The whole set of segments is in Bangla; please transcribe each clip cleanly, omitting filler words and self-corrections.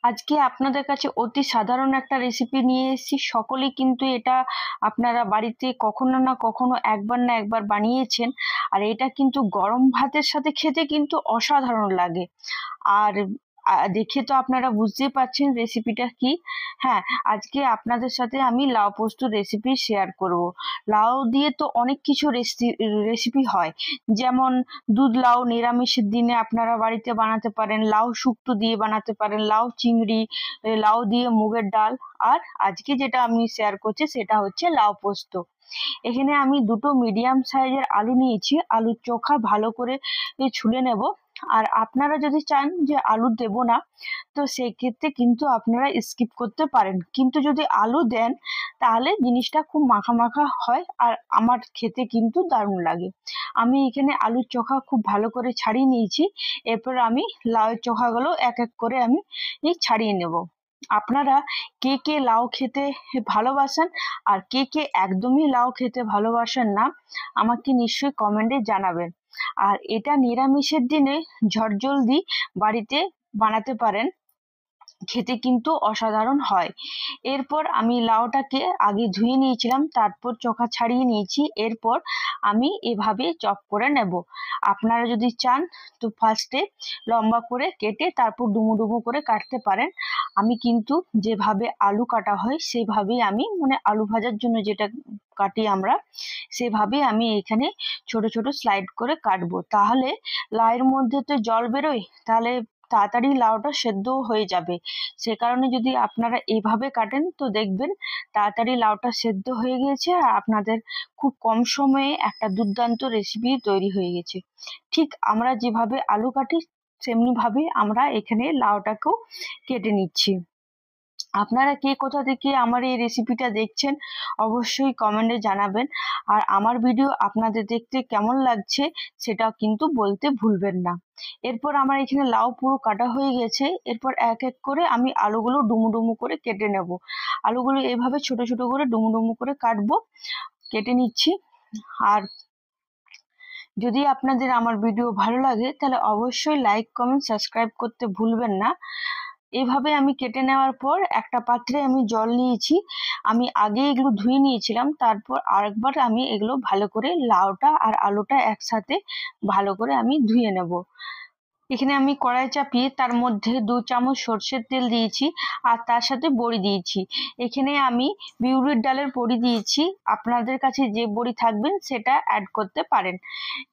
আজকে আপনাদের কাছে অতি সাধারণ একটা রেসিপি নিয়ে এসেছি। সকলেই কিন্তু এটা আপনারা বাড়িতে কখনো না কখনো একবার না একবার বানিয়েছেন। আর এটা কিন্তু গরম ভাতের সাথে খেতে কিন্তু অসাধারণ লাগে। আর দেখে তো আপনারা বুঝতেই পারছেন রেসিপিটা কি। হ্যাঁ, আজকে আপনাদের সাথে আমি লাউ পোস্ত রেসিপি শেয়ার করব। লাউ দিয়ে তো অনেক কিছু রেসিপি হয়, যেমন দুধ লাউ নিরামিষের দিনে আপনারা বাড়িতে বানাতে পারেন, লাউ শুক্তো দিয়ে বানাতে পারেন, লাউ চিংড়ি, লাউ দিয়ে মুগের ডাল। আর আজকে যেটা আমি শেয়ার করছি সেটা হচ্ছে লাউ পোস্ত। এখানে আমি দুটো মিডিয়াম সাইজের আলু নিয়েছি। আলুর চোখা ভালো করে ছুলে নেব। আর আপনারা যদি চান যে আলু দেব না, তো সেই ক্ষেত্রে কিন্তু আপনারা স্কিপ করতে পারেন, কিন্তু যদি আলু দেন তাহলে জিনিসটা খুব মাখা মাখা হয় আর আমার খেতে কিন্তু দারুণ লাগে। আমি এখানে আলুর চোখা খুব ভালো করে ছাড়িয়ে নিয়েছি। এরপর আমি লাউয়ের চোখাগুলো এক এক করে আমি ছাড়িয়ে নেব। আপনারা কে কে লাউ খেতে ভালোবাসেন আর কে কে একদমই লাউ খেতে ভালোবাসেন না, আমাকে নিশ্চয়ই কমেন্টে জানাবেন। আর এটা নিরামিষের দিনে ঝটজলদি বাড়িতে বানাতে পারেন, খেতে কিন্তু অসাধারণ হয়। এরপর আমি লাউটাকে আগে ধুয়ে নিয়েছিলাম, তারপর চোখা ছাড়িয়ে নিয়েছি। এরপর আমি এভাবে চপ করে নেব। আপনারা যদি চান তো ফার্স্টে লম্বা করে কেটে তারপর ডুমো ডুমো করে কাটতে পারেন। আমি কিন্তু যেভাবে আলু কাটা হয় সেভাবেই আমি আলু ভাজার জন্য যেটা কাটি আমরা, সেভাবেই আমি এখানে ছোট ছোট স্লাইড করে কাটবো। তাহলে লাউয়ের মধ্যে তো জল বেরোয়, তাহলে তাড়াতাড়ি লাউটা সেদ্ধ হয়ে যাবে। সে কারণে যদি আপনারা এইভাবে কাটেন তো দেখবেন তাড়াতাড়ি লাউটা সেদ্ধ হয়ে গেছে আর আপনাদের খুব কম সময়ে একটা দুর্দান্ত রেসিপি তৈরি হয়ে গেছে। ঠিক আমরা যেভাবে আলু কাটি তেমনি ভাবে আমরা এখানে লাউটাকেও কেটে নিচ্ছি। আপনারা কে কোথা থেকে আমার এই রেসিপিটা দেখছেন অবশ্যই কমেন্টে জানাবেন। আর আমার ভিডিও আপনাদের দেখতে কেমন লাগছে সেটাও কিন্তু বলতে ভুলবেন না। এরপর আমার এখানে লাউ পুরো কাটা হয়ে গেছে। এরপর এক এক করে আমি আলুগুলো ডুমু ডুমু করে কেটে নেব। আলুগুলো এভাবে ছোট ছোট করে ডুমু ডুমু করে কাটবো, কেটে নিচ্ছি। আর যদি আপনাদের আমার ভিডিও ভালো লাগে তাহলে অবশ্যই লাইক কমেন্ট সাবস্ক্রাইব করতে ভুলবেন না। এভাবে আমি কেটে নেওয়ার পর একটা পাত্রে আমি জল নিয়েছি। আমি আগে এগুলো ধুয়ে নিয়েছিলাম, তারপর আরেকবার আমি এগুলো ভালো করে লাউটা আর আলুটা একসাথে ভালো করে আমি ধুয়ে নেব। এখানে আমি কড়াই চাপিয়ে তার মধ্যে 2 চামচ সর্ষের তেল দিয়েছি আর তার সাথে বড়ি দিয়েছি। এখানে আমি বিউলির ডালের বড়ি দিয়েছি, আপনাদের কাছে যে বড়ি থাকবেন সেটা অ্যাড করতে পারেন।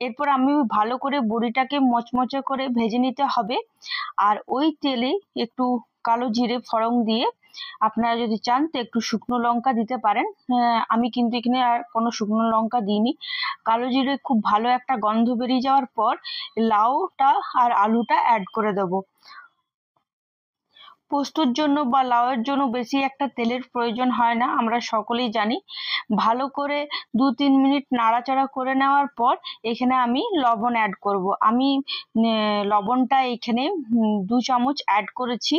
এরপর আমি ভালো করে বড়িটাকে মচমচে করে ভেজে নিতে হবে। আর ওই তেলে একটু কালো জিরে ফোড়ন দিয়ে আপনারা যদি চান তো একটু শুকনো লঙ্কা দিতে পারেন। আমি কিন্তু এখানে আর কোনো শুকনো লঙ্কা দিইনি। কালো জিরে খুব ভালো একটা গন্ধ বেরিয়ে যাওয়ার পর লাউটা আর আলুটা অ্যাড করে দেবো। পোস্তর জন্য বা লাউয়ের জন্য বেশি একটা তেলের প্রয়োজন হয় না, আমরা সকলেই জানি। ভালো করে 2-3 মিনিট নাড়াচাড়া করে নেওয়ার পর এখানে আমি লবণ অ্যাড করব। আমি লবণটা এখানে 2 চামচ অ্যাড করেছি,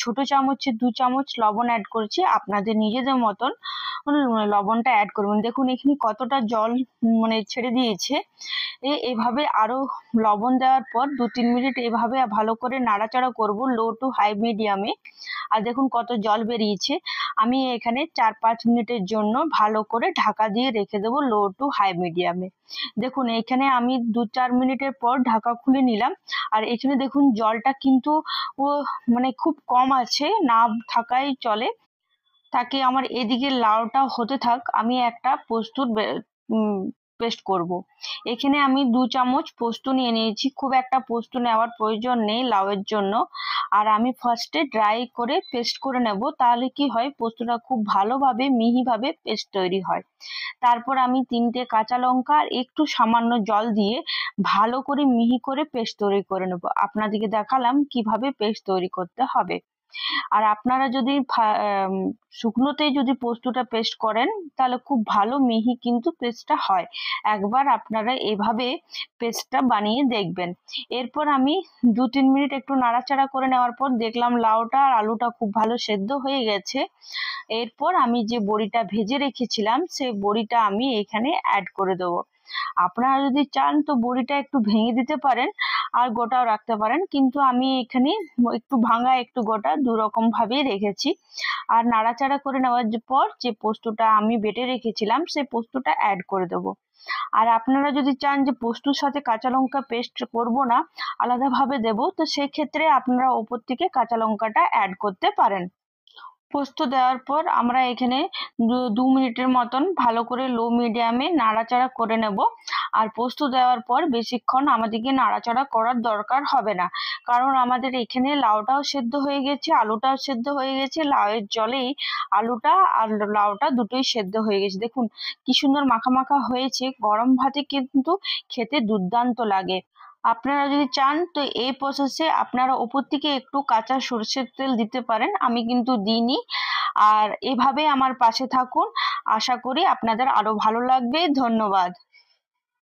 ছোট চামচে 2 চামচ লবণ অ্যাড করেছি। আপনাদের নিজেদের মতন লবণটা অ্যাড করবেন। দেখুন এখানে কতটা জল ছেড়ে দিয়েছে। এভাবে আরো লবণ দেওয়ার পর 2-3 মিনিট এভাবে ভালো করে নাড়াচাড়া করব লো টু হাই মিডিয়ামে। আর দেখুন কত জল বেরিয়েছে। আমি এখানে 4-5 মিনিটের জন্য ভালো করে ঢাকা দিয়ে রেখে দেবো লো টু হাই মিডিয়ামে। দেখুন এখানে আমি 2-4 মিনিটের পর ঢাকা খুলে নিলাম। আর এখানে দেখুন জলটা কিন্তু খুব কম আছে, না থাকাই চলে। তাকে আমার এদিকে লাউটা হতে থাক, আমি একটা পোস্তর পেস্ট করব। এখানে আমি 2 চামচ পোস্ত নিয়ে নিয়েছি। খুব একটা পোস্ত নেওয়ার প্রয়োজন নেই লাউয়ের জন্য। আর আমি ফার্স্টে ড্রাই করে পেস্ট করে নেব, তাহলে কি হয় পোস্তটা খুব ভালোভাবে মিহিভাবে পেস্ট তৈরি হয়। তারপর আমি 3টে কাঁচা লঙ্কা আর একটু সামান্য জল দিয়ে ভালো করে মিহি করে পেস্ট তৈরি করে নেব। আপনাদেরকে দেখালাম কিভাবে পেস্ট তৈরি করতে হবে। আর আপনারা যদি শুকনোতেই যদি পোস্তটা পেস্ট করেন তাহলে খুব ভালো মিহি কিন্তু পেস্টটা হয়। একবার আপনারা এভাবে পেস্টটা বানিয়ে দেখবেন। এরপর আমি 2-3 মিনিট একটু নাড়াচাড়া করে নেওয়ার পর দেখলাম লাউটা আর আলুটা খুব ভালো সেদ্ধ হয়ে গেছে। এরপর আমি যে বড়িটা ভেজে রেখেছিলাম সেই বড়িটা আমি এখানে অ্যাড করে দেবো। আপনারা যদি চান তো বড়িটা একটু ভেঙে দিতে পারেন। আর গোটাও রাখতে পারেন, কিন্তু আমি এখানে একটু ভাঙা একটু গোটা দু রকম ভাবেই রেখেছি। আর নাড়াচাড়া করে নেওয়ার পর যে পোস্তটা আমি বেটে রেখেছিলাম সেই পোস্তটা অ্যাড করে দেবো। আর আপনারা যদি চান যে পোস্তর সাথে কাঁচা লঙ্কা পেস্ট করব না, আলাদাভাবে দেব, তো সেক্ষেত্রে আপনারা ওপর থেকে কাঁচা লঙ্কাটা অ্যাড করতে পারেন। পোস্ত দেওয়ার পর আমরা এখানে 2 মিনিটের মতন ভালো করে লো মিডিয়ামে নাড়াচাড়া করে নেব। আর পোস্ত দেওয়ার পর বেশিক্ষণ আমাদেরকে নাড়াচাড়া করার দরকার হবে না, কারণ আমাদের এখানে লাউটাও সেদ্ধ হয়ে গেছে, আলুটাও সেদ্ধ হয়ে গেছে। লাউয়ের জলেই আলুটা আর লাউটা দুটোই সেদ্ধ হয়ে গেছে। দেখুন কি সুন্দর মাখা মাখা হয়েছে, গরম ভাতে কিন্তু খেতে দুর্দান্ত লাগে। আপনারা যদি চান তো এই প্রসেসে আপনারা ওপর থেকে একটু কাঁচা সরষের তেল দিতে পারেন, আমি কিন্তু দিইনি। আর এভাবে আমার পাশে থাকুন, আশা করি আপনাদের আরো ভালো লাগবে। ধন্যবাদ।